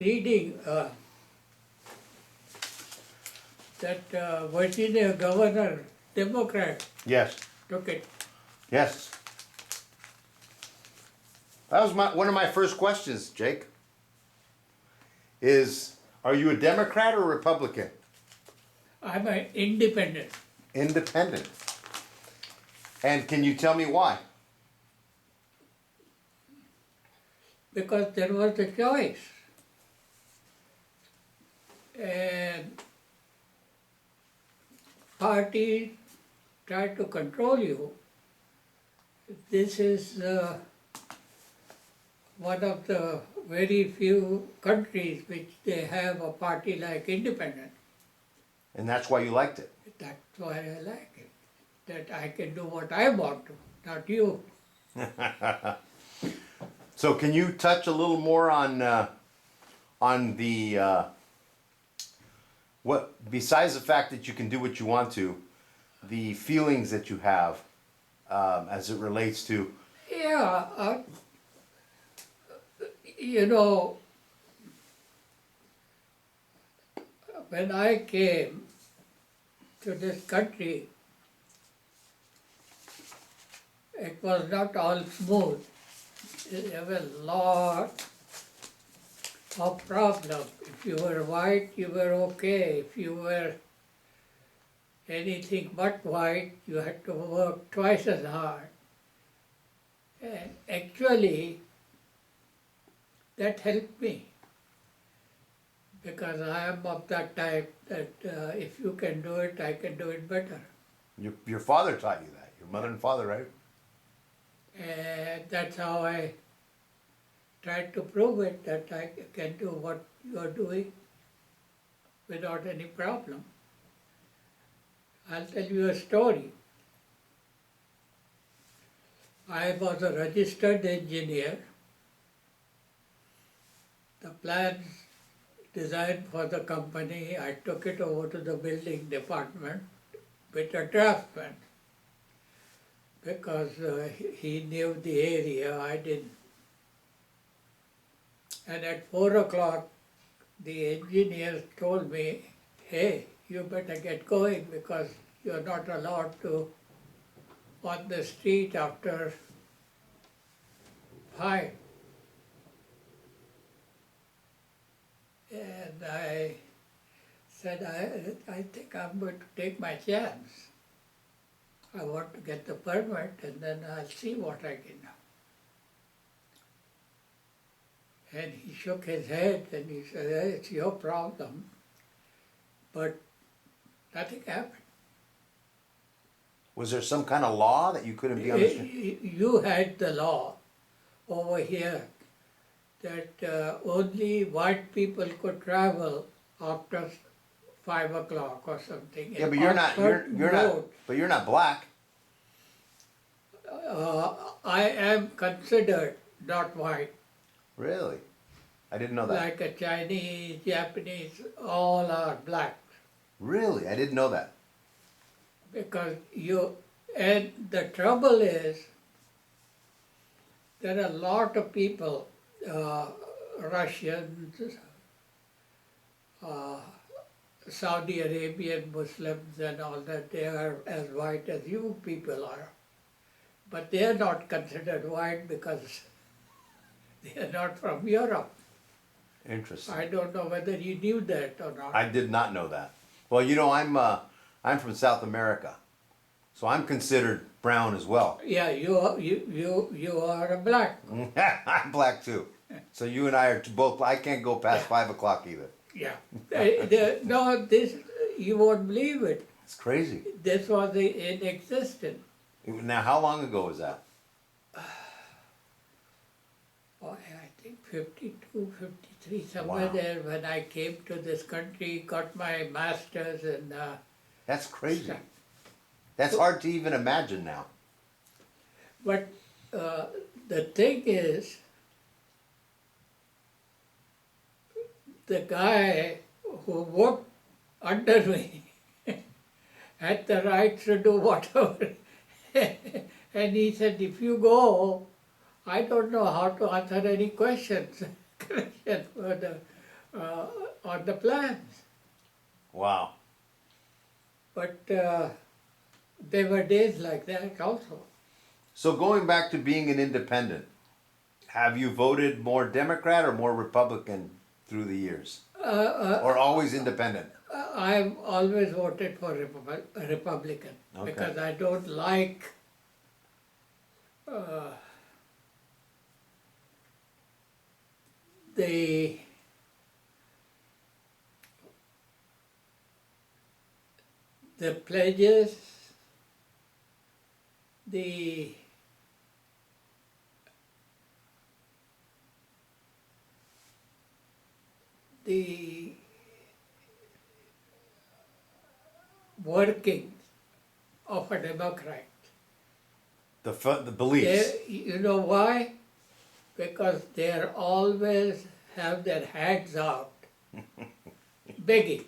reading that Virginia governor, Democrat, Yes, took it. yes. That was one of my first questions, Jake. Are you a Democrat or Republican? I'm an independent Independent. And can you tell me why? because there was a choice. And parties try to control you. This is one of the very few countries which they have a party like independent. And that's why you liked it. That's why I like it. That I can do what I want to, not you. So can you touch a little more on the what besides the fact that you can do what you want to, the feelings that you have as it relates to Yeah, you know, when I came to this country, it was not all smooth. There were a lot of problems. If you were white, you were okay. If you were anything but white, you had to work twice as hard. And actually, that helped me. Because I am of that type that if you can do it, I can do it better. your father taught you that, your mother and father, right? And that's how I tried to prove it, that I can do what you are doing without any problem. I'll tell you a story. I was a registered engineer. The plans designed for the company, I took it over to the building department with a draftsman because he knew the area, I didn't. And at 4 o'clock, the engineers told me, hey, you better get going because you're not allowed to on the street after 5. And I said, I think I'm going to take my chance. I want to get the permit and then I'll see what I can do. And he shook his head and he said, hey, it's your problem. But nothing happened. Was there some kind of law that you couldn't be on the street? You had the law over here that only white people could travel after 5 o'clock or something. Yeah, but you're not but you're not black. I am considered not white. Really? I didn't know that. Like a Chinese, Japanese, all are black. Really? I didn't know that. Because and the trouble is, there are a lot of people, Russians, Saudi Arabian Muslims and all that, they are as white as you people are. But they are not considered white because they are not from Europe. Interesting. I don't know whether you knew that or not. I did not know that. Well, you know, I'm from South America, so I'm considered brown as well. Yeah, you are a black. I'm black too. So you and I are both. I can't go past 5 o'clock either. Yeah. No, this, you won't believe it. It's crazy. This was in existence. Now, how long ago was that? Oh, I think 52, 53, somewhere Wow. there when I came to this country, got my master's and That's crazy. That's hard to even imagine now. but the thing is, the guy who worked under me had the right to do whatever. And he said, if you go, I don't know how to answer any questions. For the on the plans. Wow. But there were days like that also. So going back to being an independent, have you voted more Democrat or more Republican through the years? Or always independent? I've always voted for Republican Okay. because I don't like uh, the pledges, the the workings of a Democrat. The beliefs. You know why? Because they always have their hands out, begging.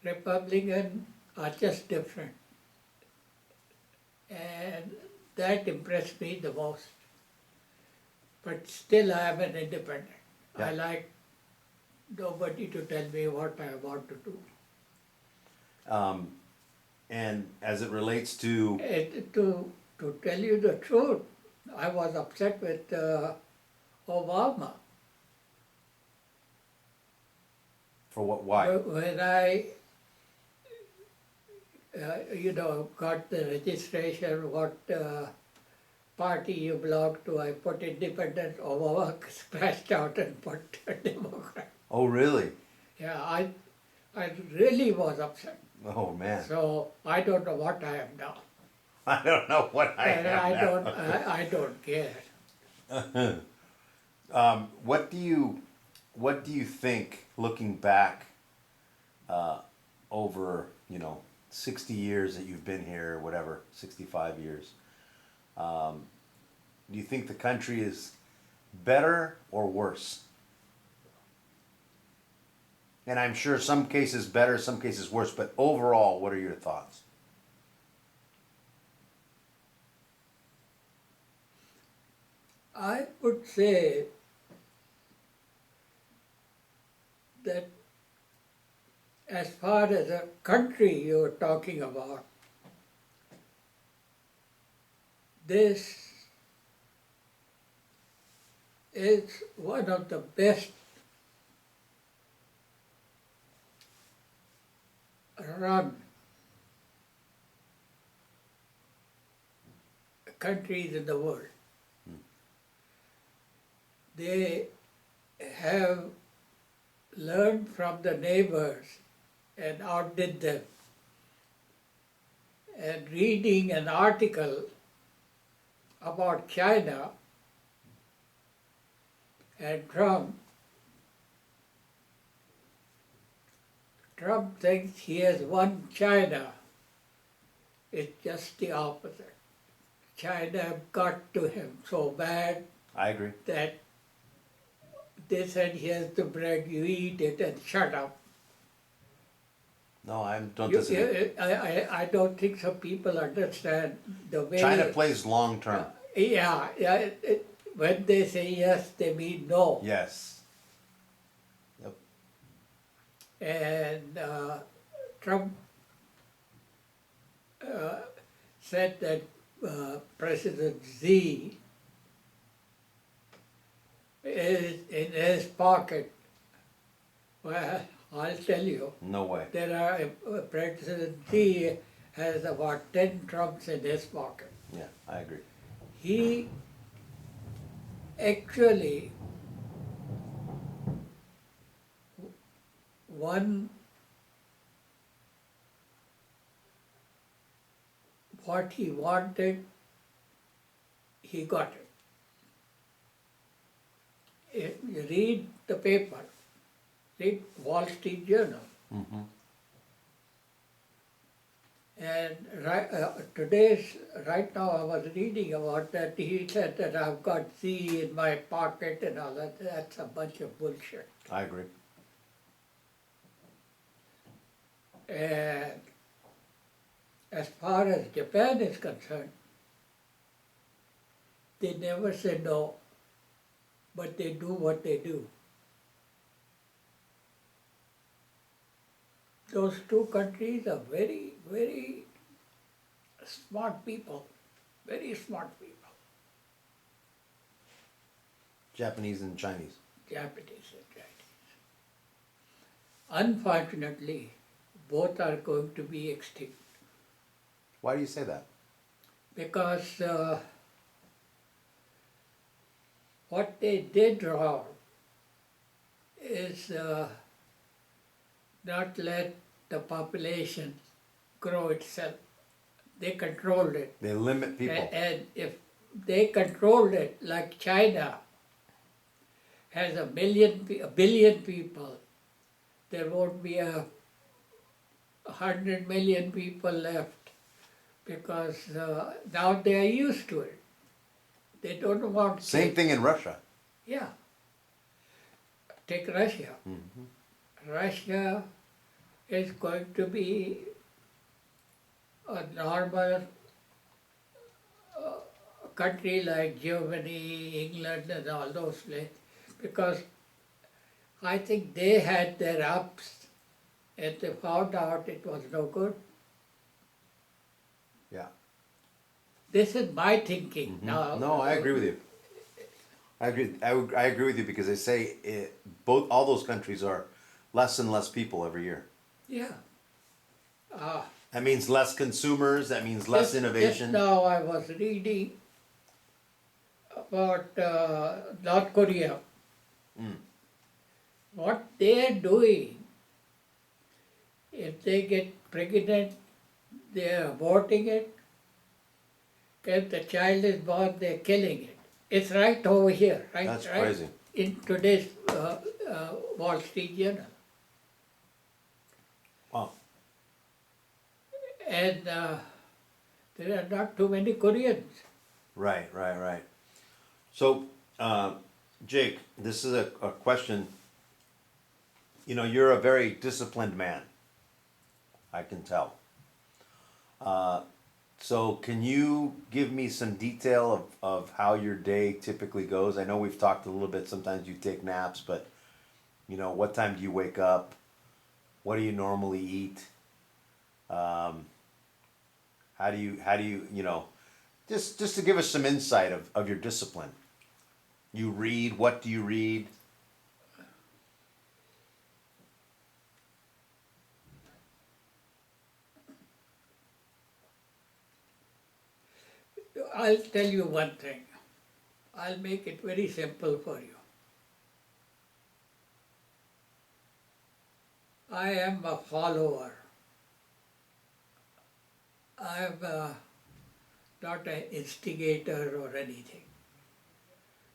Republicans are just different. And that impressed me the most. But still I am an independent. Yeah. I like nobody to tell me what I want to do. And as it relates to, To tell you the truth, I was upset with Obama. for what, why? When I, got the registration, what party you belong to, I put independent, Obama scratched out and put Democrat. Oh, really? Yeah, I really was upset. Oh, man. So I don't know what I am now. I don't know what I And am now. I don't care. What do you think, looking back over 60 years that you've been here, or whatever, 65 years? Do you think the country is better or worse? And I'm sure some cases better, some cases worse. But overall, what are your thoughts? I would say that as far as a country you're talking about, this is one of the best run countries in the world. They have learned from the neighbors and outdid them. And reading an article about China and Trump thinks he has won China. It's just the opposite. China got to him so bad I agree. that they said, here's the bread, you eat it and shut up. No, I don't disagree. I don't think some people understand the way... China plays long term. Yeah, when they say yes, they mean no. Yes. Yep. And Trump said that President Xi is in his pocket. Well, I'll tell you, No way. there are, President Xi has about 10 Trumps in his pocket. Yeah, I agree. He actually won what he wanted, he got it. If you read the paper, read Wall Street Journal. Mm-hmm. And right now I was reading about that, he said that I've got Z in my pocket and all that. That's a bunch of bullshit. I agree. And as far as Japan is concerned, they never say no, but they do what they do. those two countries are very, very smart people, very smart people, Japanese and Chinese. Japanese and Chinese. Unfortunately, both are going to be extinct Why do you say that? because what they did wrong is not let the population grow itself. They controlled it. They limit people. And if they controlled it, like China has a billion people, there won't be 100 million people left because now they are used to it. They don't want Same thing in Russia. Yeah. Take Russia. Russia is going to be a normal country like Germany, England and all those places because I think they had their ups and they found out it was no good. Yeah. This is my thinking now. No, I agree with you. I agree. I agree with you because they say all those countries are less and less people every year. Yeah. That means less consumers. That means less innovation. Just now I was reading about North Korea. What they are doing, if they get pregnant, they are aborting it. If the child is born, they are killing it. It's right over here, right? That's right crazy. in today's Wall Street Journal. Wow. And there are not too many Koreans. Right. So, Jake, this is a question. You know, you're a very disciplined man. I can tell. So can you give me some detail of how your day typically goes? I know we've talked a little bit, sometimes you take naps, but you know, what time do you wake up? What do you normally eat? How do you, you know, just to give us some insight of your discipline. You read, what do you read? I'll tell you one thing. I'll make it very simple for you. I am a follower. I am not an instigator or anything.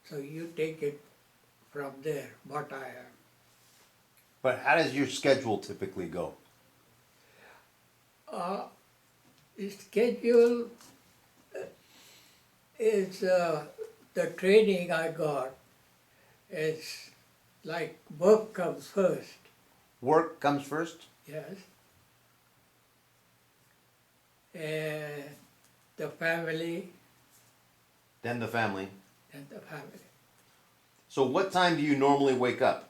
So you take it from there, what I am. But how does your schedule typically go? The schedule is the training I got. It's like work comes first, Work comes first? yes, and the family Then the family. and the family. So what time do you normally wake up?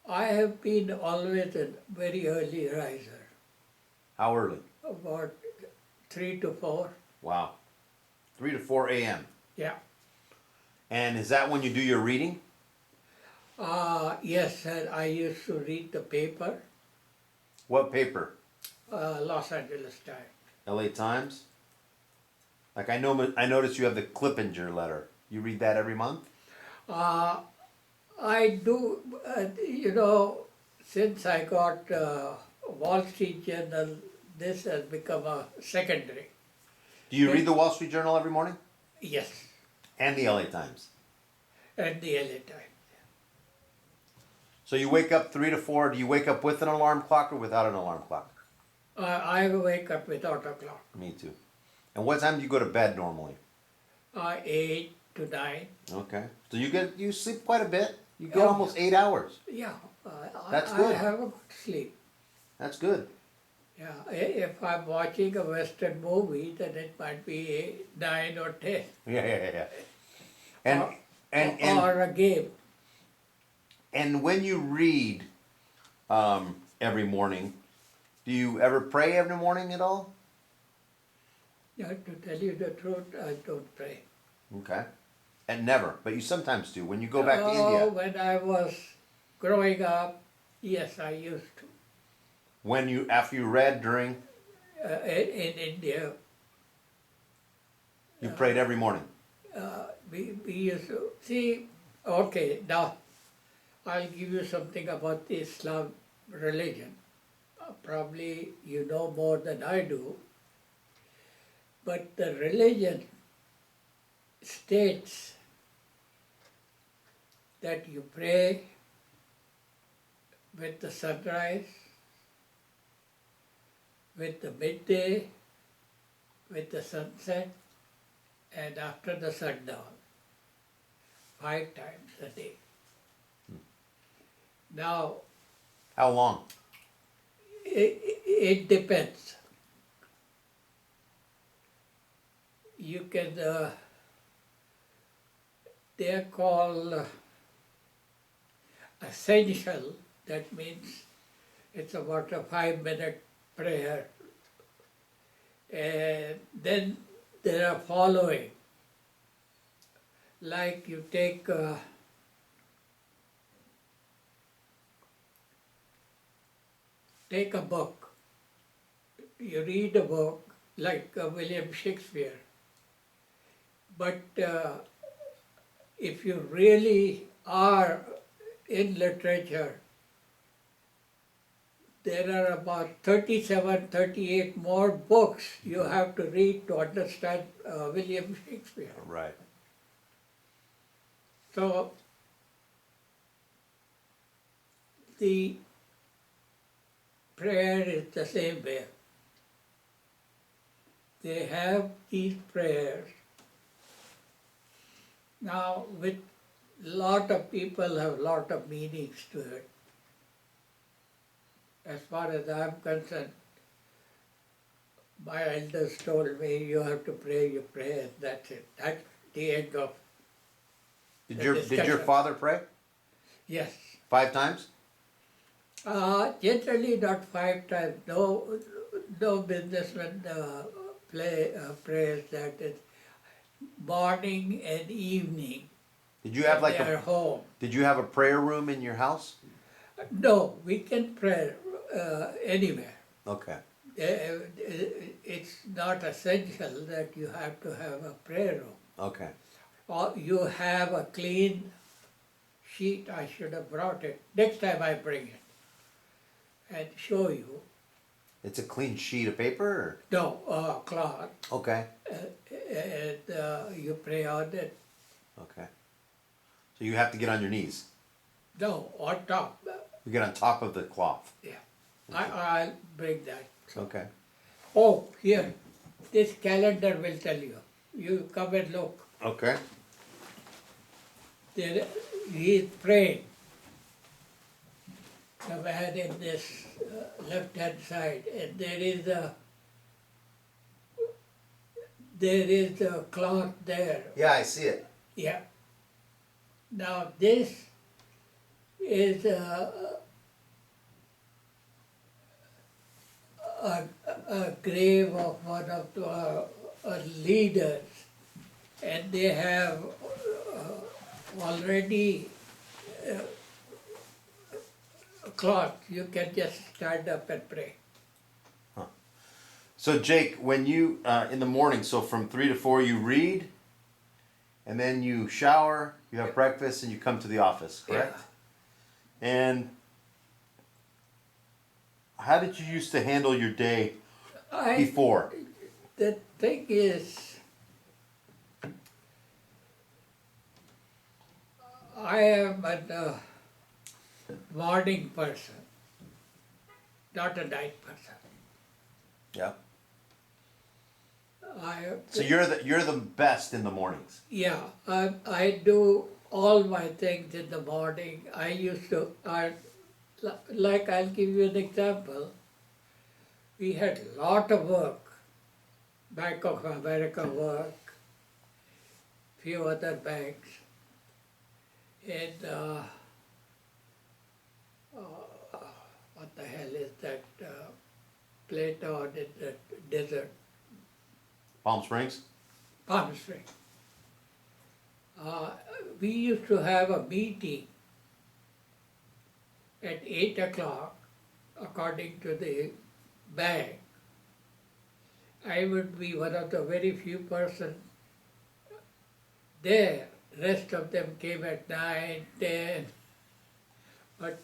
I have been always a very early riser, How early? about 3 to 4. Wow. 3 to 4 a.m. Yeah. And is that when you do your reading? Yes, and I used to read the paper, What paper? Los Angeles Times. LA Times? Like I noticed you have the Clippinger letter. You read that every month? I do, you know, since I got Wall Street Journal, this has become a secondary. Do you read the Wall Street Journal every morning? Yes, And the LA Times? and the LA Times. So you wake up 3 to 4. Do you wake up with an alarm clock or without an alarm clock? I wake up without a clock, Me too. And what time do you go to bed normally? 8 to 9. Okay. So you sleep quite a bit. You get Oh. almost 8 hours. Yeah, That's I good. have a good sleep. That's good. Yeah, if I'm watching a Western movie, then it might be 9 or 10. Yeah. And Or- and or a game. and when you read, every morning. Do you ever pray every morning at all? Yeah, to tell you the truth, I don't pray. Okay. And never, but you sometimes do. When you go back to India, When I was growing up, yes, I used to. after you read during, In India, you prayed every morning. we used to see. Okay, now I'll give you something about the Islam religion. Probably you know more than I do, but the religion states that you pray with the sunrise, with the midday, with the sunset, and after the sundown, 5 times a day. Now, How long? it depends. You can, they're called essential, that means it's about a 5 minute prayer. And then there are following, like you take a book, you read a book like William Shakespeare, but if you really are in literature, there are about 37, 38 more books you have to read to understand William Shakespeare. Right. So the prayer is the same way. They have these prayers. Now, with lot of people have lot of meanings to it. As far as I'm concerned, my elders told me, you have to pray, you pray, and that's it. That's the end of Did the your discussion. father pray Yes. 5 times? Generally not 5 times. No businessman prays that. It's morning and evening. Did you have when they are home. Did you have a prayer room in your house? No, we can pray anywhere. Okay. It's not essential that you have to have a prayer room. Okay. Or you have a clean sheet. I should have brought it. Next time I bring it and show you. It's a clean sheet of paper? Or? No, cloth. Okay. And you pray on it. Okay. So you have to get on your knees. No, on top. You get on top of the cloth. Yeah. I'll bring that. Okay. Oh, here. This calendar will tell you. You come and look. Okay. There, he is praying. The man in this left-hand side, and there is a cloth there. Yeah, I see it. Yeah. Now this is a grave of one of the leaders, and they have already a cloth. You can just stand up and pray. So Jake, when you in the morning, so from 3 to 4, you read, and then you shower, you have breakfast, and you come to the office, correct? Yeah. And how did you used to handle your day before? The thing is, I am a morning person, not a night person. Yeah. So So you're the best in the mornings. yeah, I do all my things in the morning. I used to, like I'll give you an example. We had a lot of work, Bank of America work, few other banks, and what the hell place down in the desert, Palm Springs? Palm Springs. We used to have a meeting at 8 o'clock, according to the bank. I would be one of the very few persons there. Rest of them came at 9, 10. But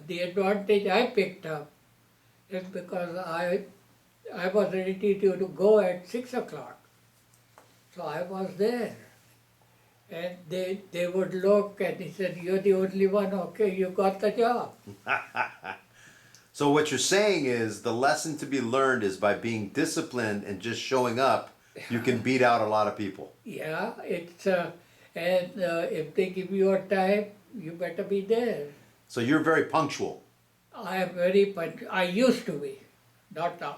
the advantage I picked up is because I was ready to go at 6 o'clock. So I was there. And they would look and he said, "You're the only one, okay, you got the job." So what you're saying is the lesson to be learned is by being disciplined and just showing up, you can beat out a lot of people. Yeah, if they give you a time, you better be there. So you're very punctual. I am very punctual. I used to be, not now.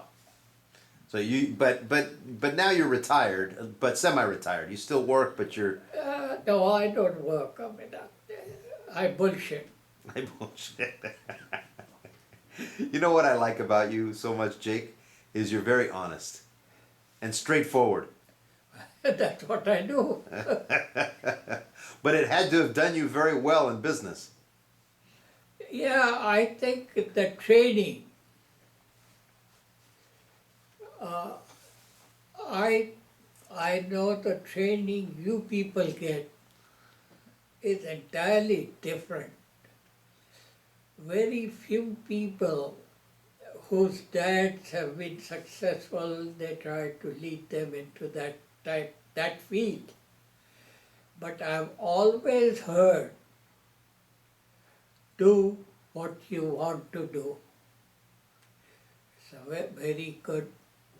So but now you're retired, but semi-retired. You still work, but you're. No, I don't work. I mean, I bullshit. I bullshit. You know what I like about you so much, Jake, is you're very honest and straightforward. That's what I do. But it had to have done you very well in business. Yeah, I think the training. I know the training you people get is entirely different. Very few people whose dads have been successful, they try to lead them into that field. But I've always heard, do what you want to do. It's a very good,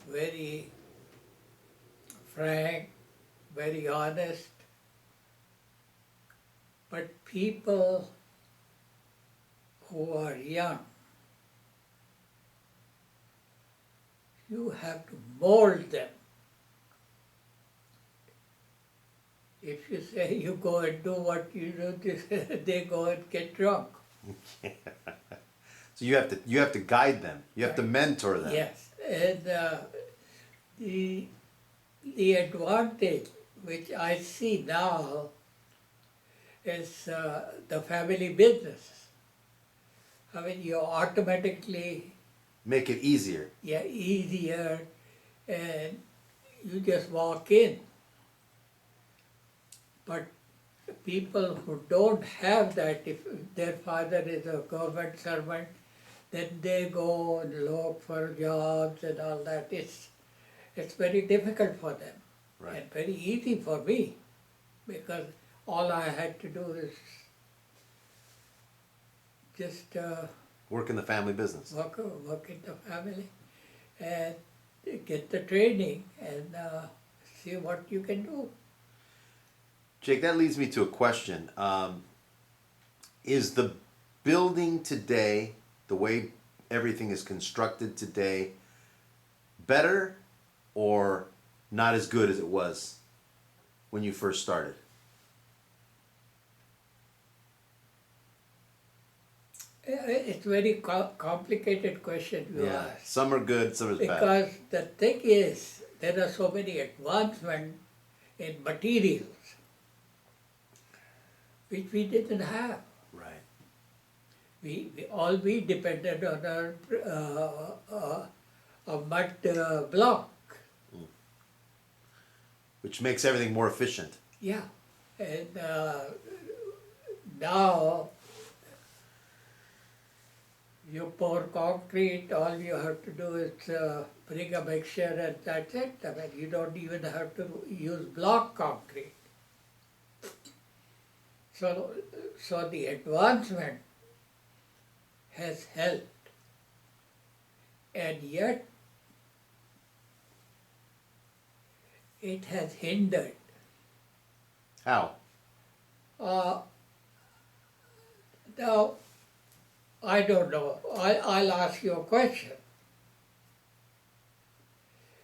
very frank, very honest. But people who are young, you have to mold them. If you say you go and do what you do, they go and get drunk. So you have to guide them. You have to mentor them. Yes, and the advantage which I see now is the family business. I mean, you automatically Make it easier. easier, and you just walk in. But people who don't have that, if their father is a government servant, then they go and look for jobs and all that. It's very difficult for them. Right. And very easy for me, because all I had to do is just Work in the family business. work in the family and get the training and see what you can do. Jake, that leads me to a question. Is the building today, the way everything is constructed today, better or not as good as it was when you first started? It's very complicated question you Yeah. ask. Some are good, some are bad. Because the thing is, there are so many advancements in materials which we didn't have. Right. We depended on a mud block. Which makes everything more efficient. Yeah, and now you pour concrete, all you have to do is bring a mixture and that's it. I mean, you don't even have to use block concrete. So the advancement has helped, and yet it has hindered. How? Now, I don't know. I'll ask you a question.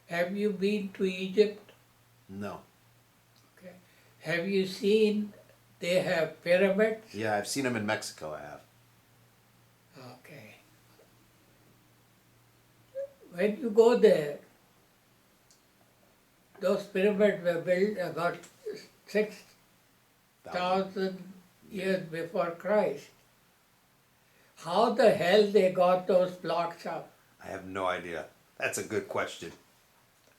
Have you been to Egypt? No. Okay. Have you seen they have pyramids? Yeah, I've seen them in Mexico, I have. Okay. when you go there, those pyramids were built about 6,000 years before Christ. How the hell they got those blocks up? I have no idea. That's a good question.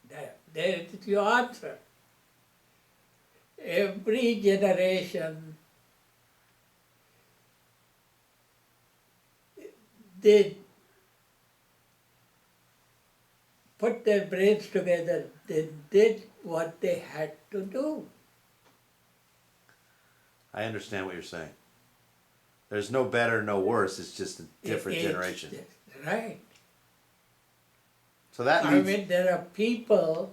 There is your answer. Every generation they put their brains together, they did what they had to do. I understand what you're saying. There's no better, no worse. It's just a different generation. Right. So that I leads. mean, there are people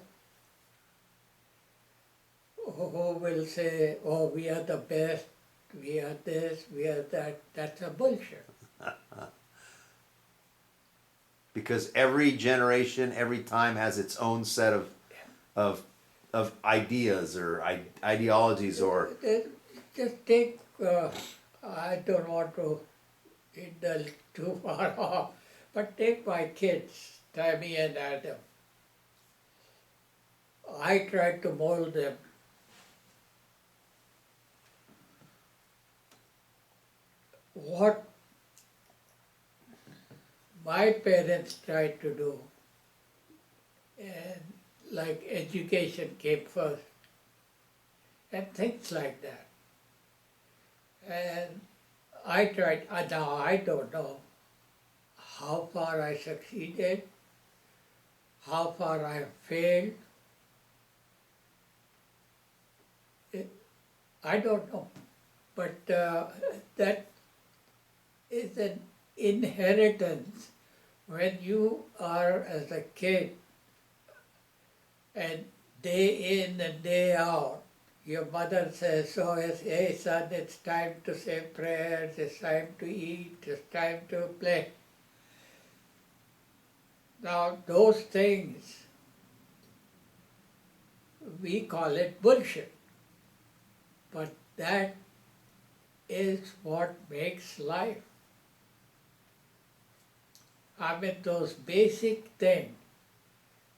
who will say, oh, we are the best, we are this, we are that. That's a bullshit. Because every generation, every time has its own set of of ideas or ideologies or Just take, I don't want to indulge too far off, but take my kids, Tammy and Adam. I tried to mold them. What my parents tried to do, and like education came first, and things like that. And I tried, now I don't know how far I succeeded, how far I failed. I don't know, but that is an inheritance when you are as a kid and day in and day out, your mother says, so hey son, it's time to say prayers, it's time to eat, it's time to play. Now those things, we call it bullshit, but that is what makes life. I mean, those basic things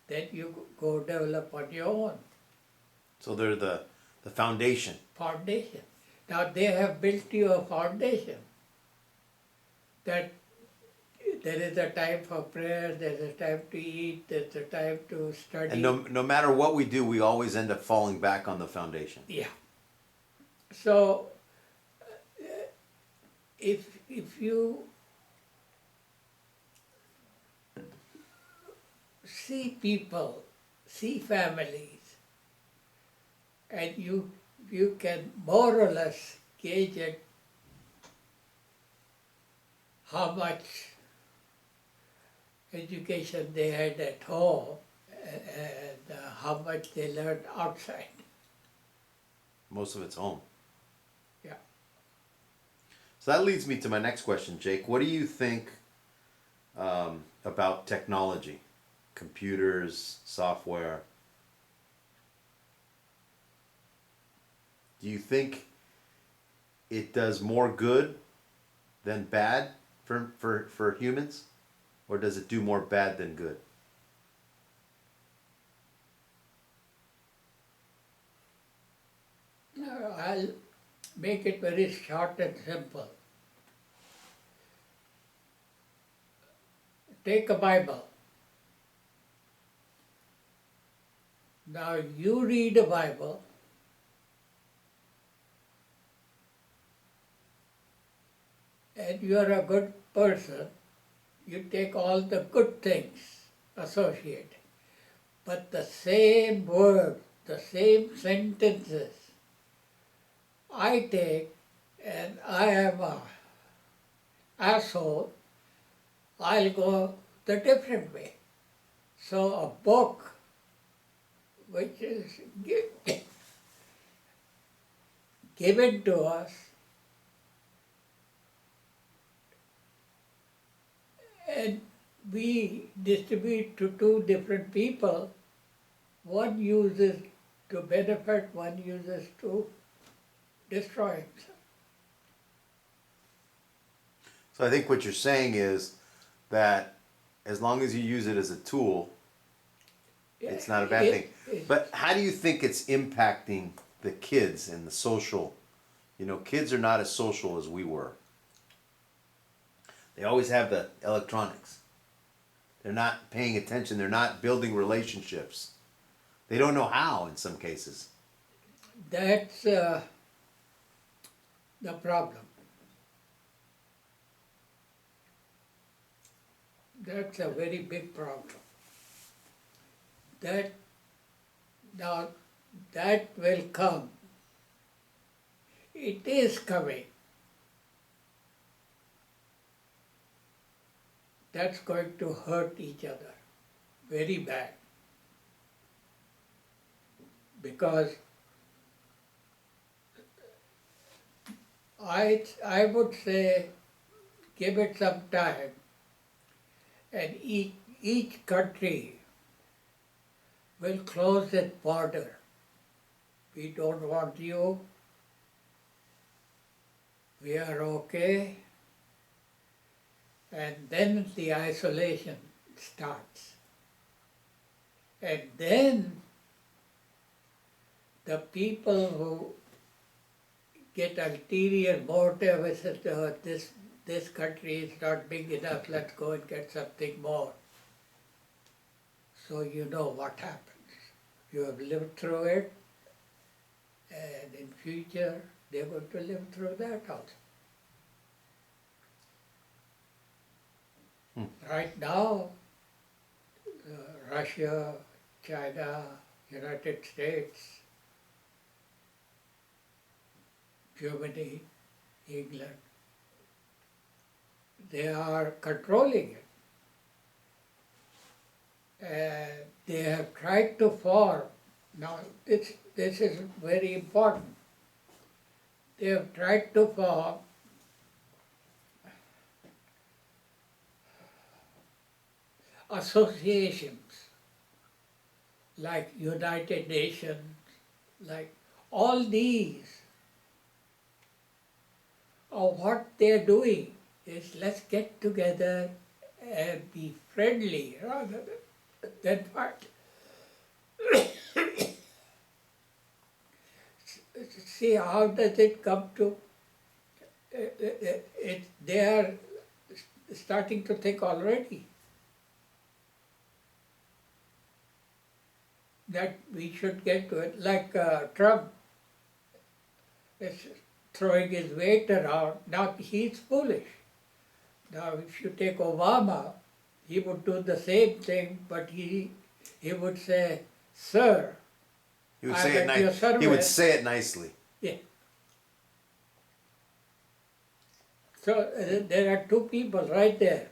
that you go develop on your own. so they're the foundation. Foundation. Now they have built you a foundation that there is a time for prayer, there's a time to eat, there's a time to study. And no matter what we do, we always end up falling back on the foundation. Yeah. So if you see people, see families, and you can more or less gauge it, how much education they had at home and how much they learned outside. Most of it's home. Yeah. So that leads me to my next question, Jake. What do you think about technology, computers, software? Do you think it does more good than bad for humans? Or does it do more bad than good? I'll make it very short and simple. Take a Bible. Now you read a Bible, and you are a good person, you take all the good things associated. But the same word, the same sentences, I take and I am a asshole, I'll go the different way. So a book which is given to us and we distribute to two different people, one uses to benefit, one uses to destroy himself. So I think what you're saying is that as long as you use it as a tool, it's not a bad It- thing. it- But how do you think it's impacting the kids and the social? You know, kids are not as social as we were. They always have the electronics. They're not paying attention. They're not building relationships. They don't know how in some cases. That's the problem. That's a very big problem. That now that will come. It is coming. That's going to hurt each other very bad. Because I would say give it some time, and each country will close its border. We don't want you. We are okay. And then the isolation starts. And then the people who get ulterior motive is that this country is not big enough, let's go and get something more. So you know what happens. You have lived through it, and in future they're going to live through that also. Right now, Russia, China, United States, Germany, England, they are controlling it. And they have tried to form, now this is very important, they have tried to form associations like United Nations, like all these. What they're doing is let's get together and be friendly rather than fight. See how does it come to, they are starting to think already that we should get to it, like Trump is throwing his weight around. Now he's foolish. Now if you take Obama, he would do the same thing, but he would say, "Sir, He would I'm say it at your nice. He would service." say it nicely. Yeah. So there are two people right there,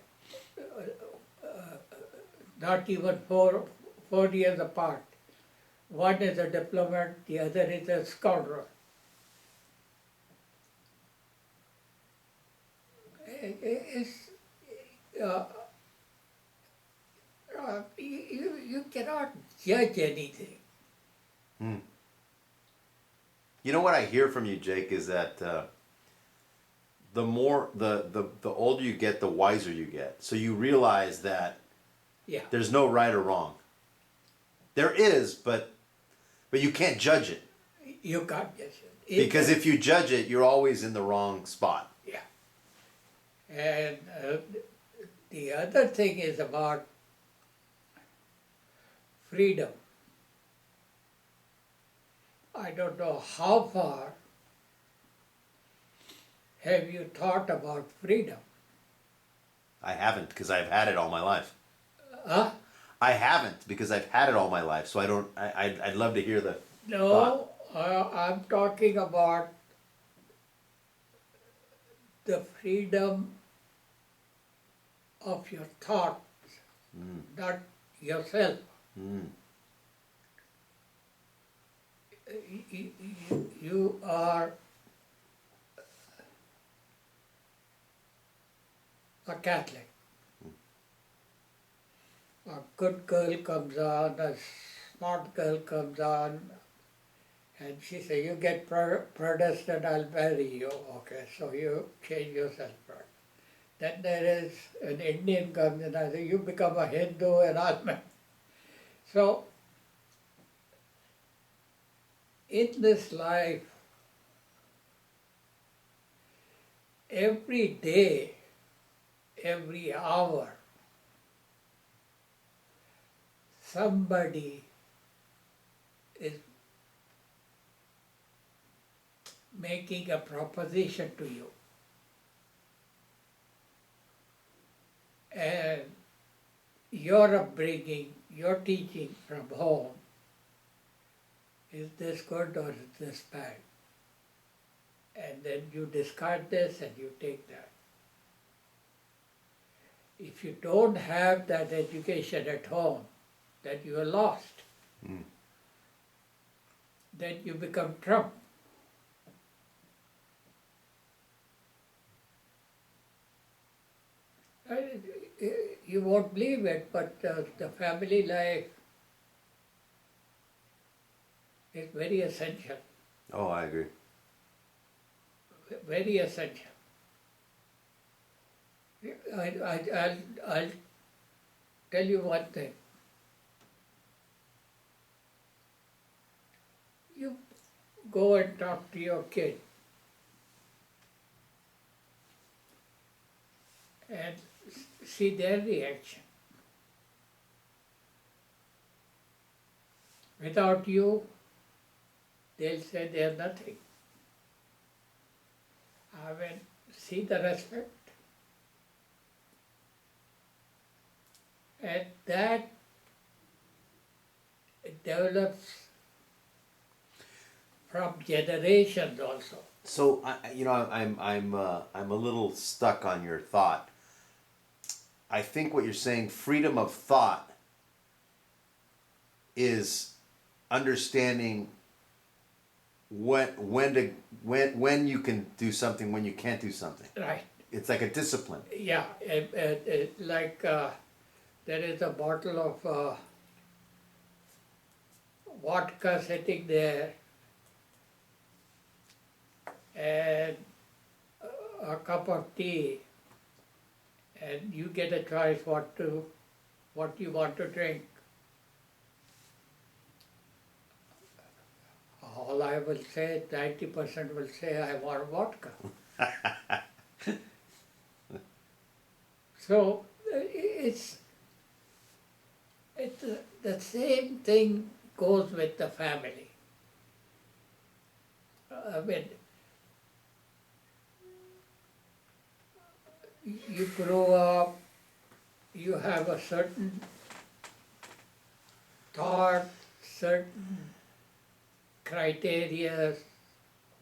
not even 4 years apart. One is a diplomat, the other is a scoundrel. It's, you cannot judge anything. You know what I hear from you, Jake, is that the more the older you get, the wiser you get. So you realize that Yeah. there's no right or wrong. There is, but you can't judge it. You can't judge it. Because if you judge it, you're always in the wrong spot. Yeah. And the other thing is about freedom. I don't know how far have you thought about freedom? I haven't, because I've had it all my life. Huh? I haven't, because I've had it all my life. So I don't. I'd love to hear the. No, I'm talking about the freedom of your thoughts, not yourself. You are a Catholic. A good girl comes on, a smart girl comes on, and she says, "You get Protestant, I'll marry you." Okay, so you change yourself. Then there is an Indian comes and I say, you become a Hindu and I'm So in this life, every day, every hour, somebody is making a proposition to you. And your upbringing, your teaching from home, is this good or is this bad? And then you discard this and you take that. If you don't have that education at home, then you are lost. Then you become Trump. You won't believe it, but the family life is very essential, Oh, I agree. very essential. I'll tell you one thing. You go and talk to your kid and see their reaction. Without you, they'll say they're nothing. I mean, see the respect. And that develops from generations also. So I'm a little stuck on your thought. I think what you're saying, freedom of thought, is understanding when you can do something, when you can't do something. Right. It's like a discipline. Yeah, like there is a bottle of vodka sitting there and a cup of tea, and you get a choice what you want to drink. All I will say, 90% will say I want vodka. So it's the same thing goes with the family. I mean, you grow up, you have a certain thought, certain criteria,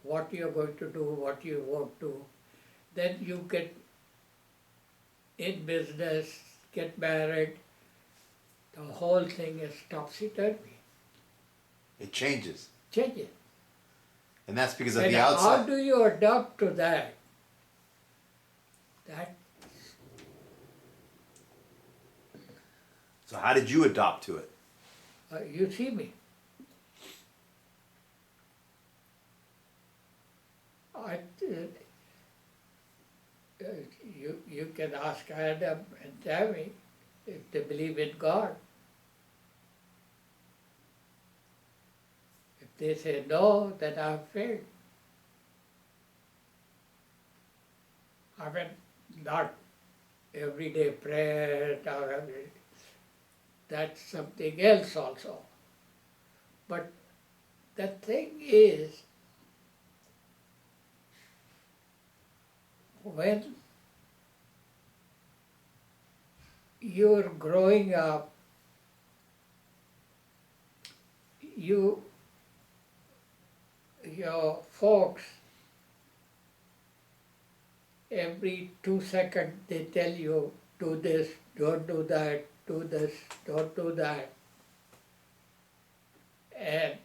what you're going to do, what you won't do. Then you get in business, get married, the whole thing is topsy-turvy. It changes. Changes. And that's because of And the how outside. do you adapt to that? So how did you adopt to it? You see me. I, you can ask Adam and Tammy if they believe in God. If they say no, then I've failed. I mean, not everyday prayer, that's something else also. But the thing is, when you're growing up, your folks, every 2 seconds they tell you, do this, don't do that, do this, don't do that. And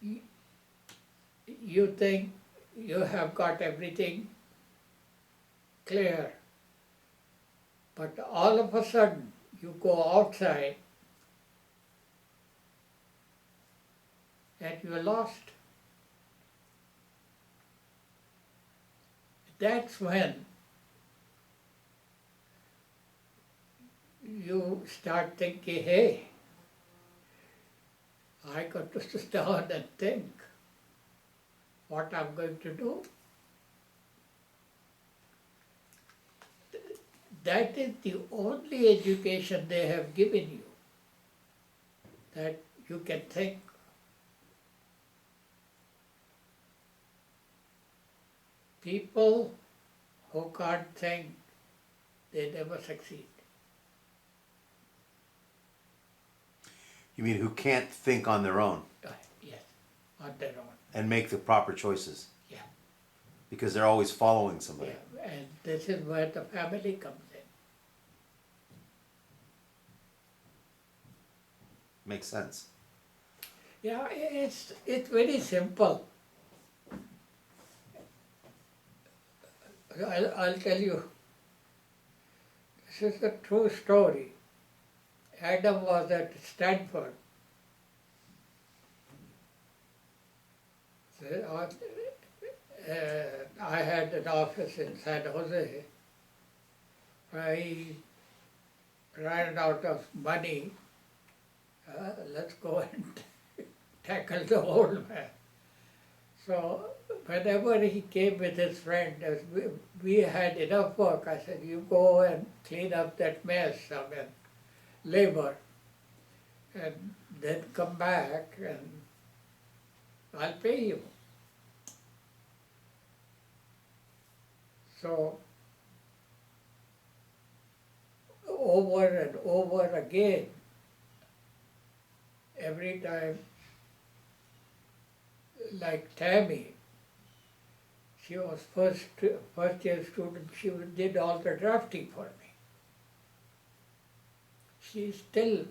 you think you have got everything clear. But all of a sudden, you go outside and you're lost. That's when you start thinking, hey, I got to sit down and think what I'm going to do. That is the only education they have given you, that you can think. People who can't think, they never succeed. You mean who can't think on their own Yes, on their own. and make the proper choices Yeah, because they're always following somebody? yeah. And this is where the family comes in. Makes sense. Yeah, it's very simple. I'll tell you. This is a true story. Adam was at Stanford. I had an office in San Jose. I ran out of money. Let's go and tackle the old man. So whenever he came with his friend, as we had enough work, I said, you go and clean up that mess, I mean, labor, and then come back and I'll pay you. So over and over again, every time, like Tammy, she was first year student, she did all the drafting for me. She still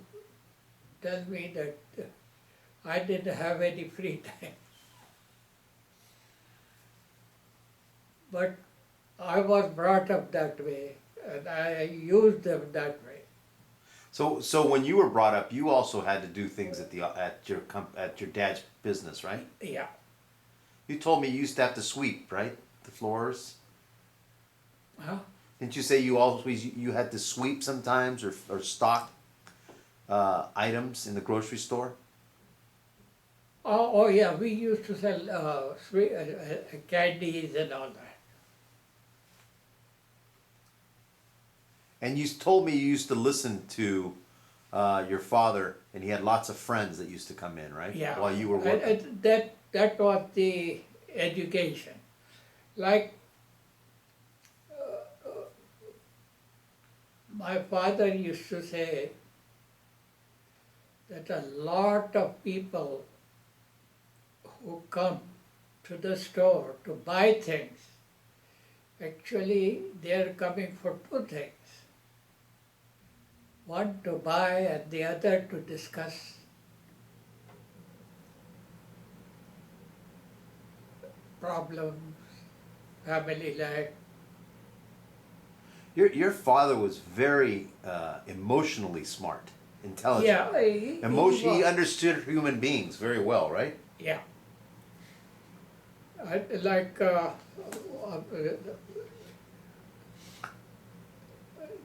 tells me that I didn't have any free time. But I was brought up that way, and I used them that way. So when you were brought up, you also had to do things at your dad's business, right? Yeah. You told me you used to have to sweep, right? The floors. Huh? Didn't you say you had to sweep sometimes or stock items in the grocery store? Oh yeah, we used to sell candies and all that. And you told me you used to listen to your father, and he had lots of friends that used to come in, right? Yeah. While you were working. That was the education. Like my father used to say that a lot of people who come to the store to buy things, actually they are coming for two things. One to buy and the other to discuss problems, family life. Your father was very emotionally smart, intelligent. Yeah, He understood human beings very well, right? yeah. Like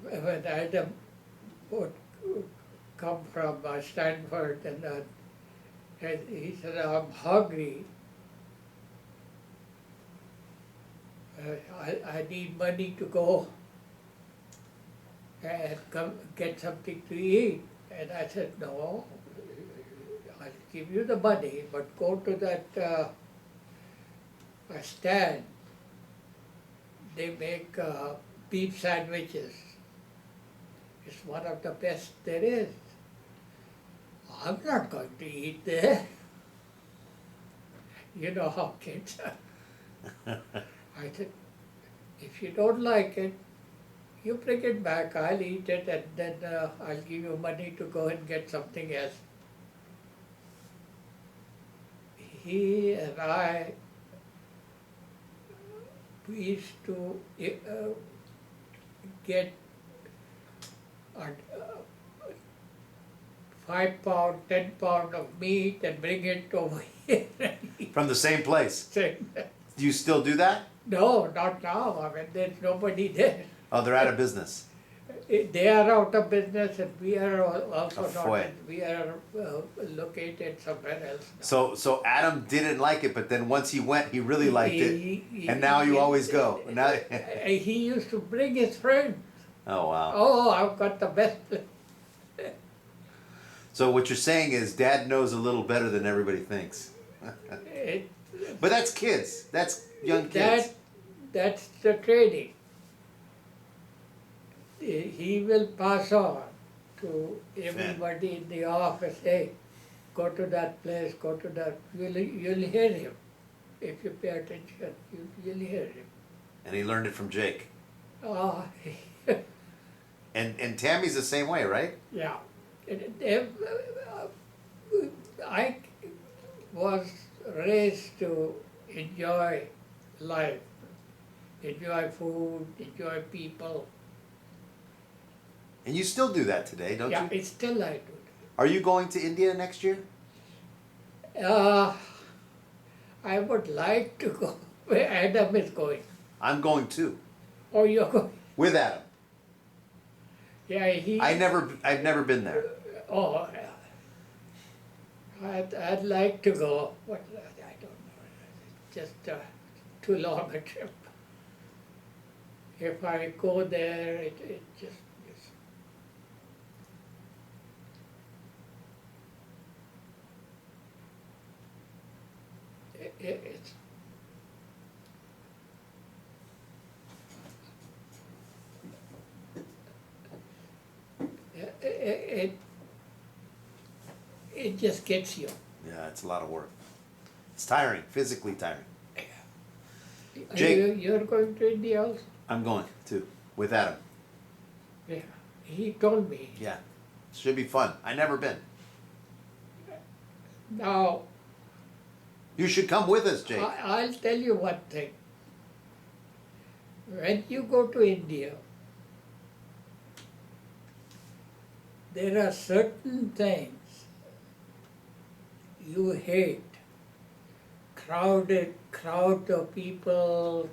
when Adam would come from Stanford and he said, I'm hungry. I need money to go and come get something to eat. And I said, no, I'll give you the money, but go to that stand. They make beef sandwiches. It's one of the best there is. I'm not going to eat there. You know how kids are. I said, if you don't like it, you bring it back, I'll eat it, and then I'll give you money to go and get something else. He and I, we used to get 5 pound, 10 pound of meat and bring it over here. From the same place. Saying, Do you still do that? no, not now. I mean, there's nobody there. Oh, they're out of business. They are out of business and we are also not. Afuera. We are located somewhere else now. So Adam didn't like it, but then once he went, he really liked it, and now you always go. Now, He used to bring his friends. oh wow. Oh, I've got the best place. So what you're saying is, Dad knows a little better than everybody thinks. It- But that's kids. That's young kids. That's the training. He will pass on to everybody in the office, hey, go to that place, go to that, you'll hear him. If you pay attention, you'll hear him. And he learned it from Jake. Ah, And Tammy's the same way, right? yeah. I was raised to enjoy life, enjoy food, enjoy people. And you still do that today, don't Yeah, you? it's still I do Are you going to India next year? that. I would like to go where Adam is going. I'm going too, Oh, you're going? with Adam. Yeah, he. I've never been there. Oh, yeah. I'd like to go, but I don't know. It's just too long a trip. If I go there, it just is. It's. It just gets you. Yeah, it's a lot of work. It's tiring, physically tiring. Are Jake- you're going to India also? I'm going too, with Adam. Yeah, he told me. Yeah, should be fun. I never been. Now, You should come with us, Jake. I'll tell you one thing. When you go to India, there are certain things you hate. Crowd of people,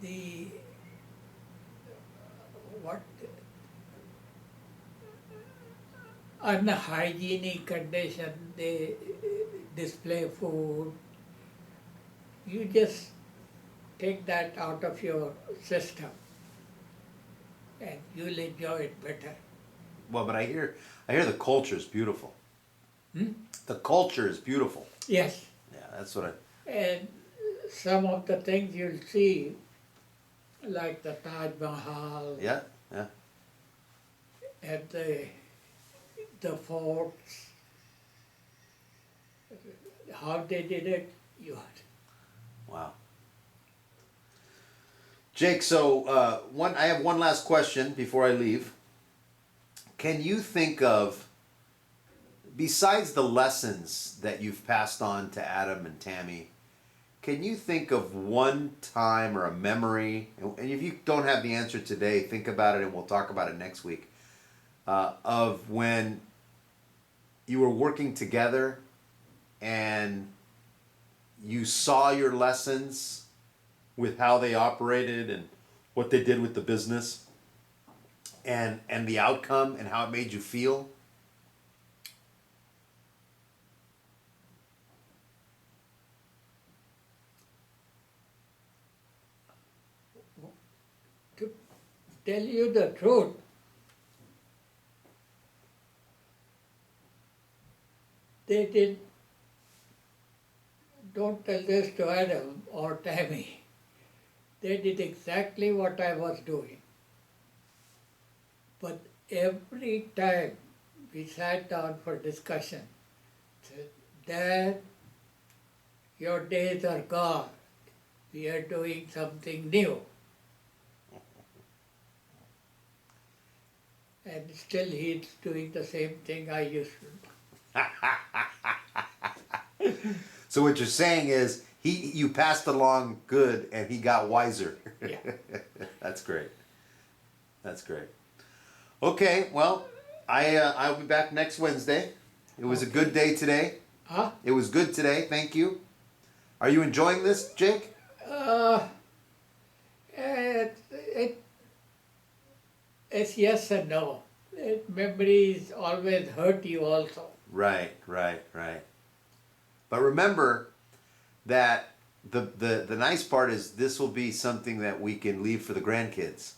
the, what, unhygienic condition they display food. You just take that out of your system and you'll enjoy it better. Well, but I hear the culture is beautiful. Hmm? The culture is beautiful. Yes, Yeah, that's what I. and some of the things you'll see, like the Taj Mahal Yeah, yeah. and the forts, how they did it, Wow. Jake, so I have one last question before I leave. Can you think of, besides the lessons that you've passed on to Adam and Tammy, can you think of one time or a memory, and if you don't have the answer today, think about it and we'll talk about it next week, of when you were working together and you saw your lessons with how they operated and what they did with the business and the outcome and how it made you feel? to tell you the truth, they did, don't tell this to Adam or Tammy, they did exactly what I was doing. But every time we sat down for discussion, said, Dad, your days are gone. We are doing something new. And still he's doing the same thing I used to do. So what you're saying is you passed along good and he got wiser. Yeah. That's great. That's great. Okay, well, I'll be back next Wednesday. It was a good day today. Huh? It was good today, thank you. Are you enjoying this, Jake? It, it's yes and no. Memories always hurt you also. Right. But remember that the nice part is this will be something that we can leave for the grandkids.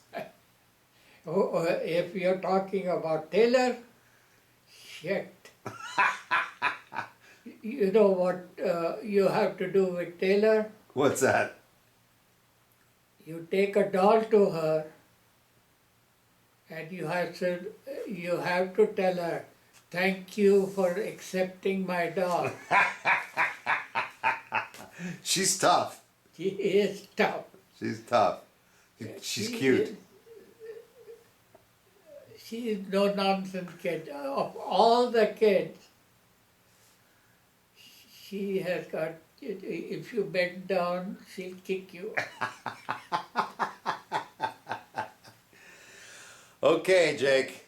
If you're talking about Taylor, shit. You know what you have to do with Taylor? What's that? You take a doll to her and you have to tell her, thank you for accepting my doll. She's tough. She is tough. She's tough. She's cute. She is no nonsense kid. Of all the kids, she has got, if you bend down, she'll kick you. Okay, Jake.